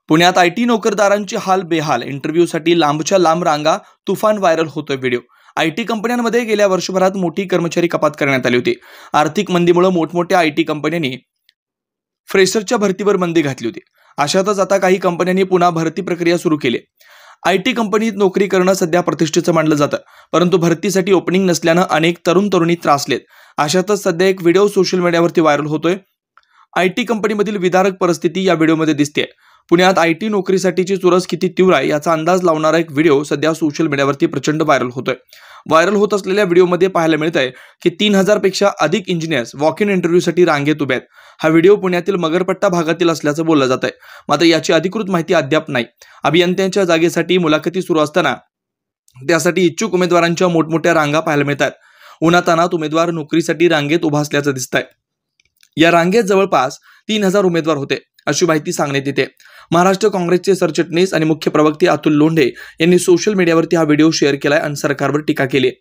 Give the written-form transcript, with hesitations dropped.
पुण्यात आयटी नोकरदारांची हाल बेहाल, इंटरव्ह्यूसाठी लांबच्या लांब रांगा, तुफान व्हायरल होतोय व्हिडिओ। आयटी कंपन्यांमध्ये गेल्या वर्षभरात मोठी कर्मचारी कपात करण्यात आली होती। आर्थिक मंदीमुळे मोठमोठ्या आयटी कंपन्यांनी फ्रेशरच्या भरतीवर बंदी घातली होती। अशातच आता काही कंपन्यांनी पुन्हा भरती प्रक्रिया सुरू केली। आयटी कंपनीत नोकरी करणं सध्या प्रतिष्ठेचं मानलं जातं, परंतु भरतीसाठी ओपनिंग नसल्यानं अनेक तरुणी त्रासलेत। अशातच सध्या एक व्हिडिओ सोशल मीडियावरती व्हायरल होतोय। आयटी कंपनीमधील विदारक परिस्थिती या व्हिडिओमध्ये दिसते। पुण्यात आयटी नोकरीसाठीची चुरस किती तीव्र आहे याचा अंदाज लावणारा एक व्हिडिओ सध्या सोशल मीडियावरती प्रचंड व्हायरल होतोय। व्हायरल होत असलेल्या व्हिडिओमध्ये पाहायला मिळतंय की 3000 पेक्षा अधिक इंजिनियर्स वॉक इन इंटरव्ह्यूसाठी रांगेत उभे आहेत। हा व्हिडिओ पुण्यातील मगरपट्टा भागातील असल्याचं बोललं जात आहे, मात्र याची अधिकृत माहिती अद्याप नाही। अभियंत्यांच्या जागेसाठी मुलाखती सुरू असताना त्यासाठी इच्छुक उमेदवारांच्या मोठमोठ्या रांगा पाहायला मिळतात। उन्हातान्हात उमेदवार नोकरीसाठी रांगेत उभा असल्याचं दिसतंय। या रांगेत जवळपास 3000 उमेदवार होते अशी माहिती सांगण्यात येते। महाराष्ट्र काँग्रेसचे सरचिटणीस आणि मुख्य प्रवक्ते अतुल लोंढे यांनी सोशल मीडियावरती हा व्हिडिओ शेअर केलाय आणि सरकारवर टीका केली आहे।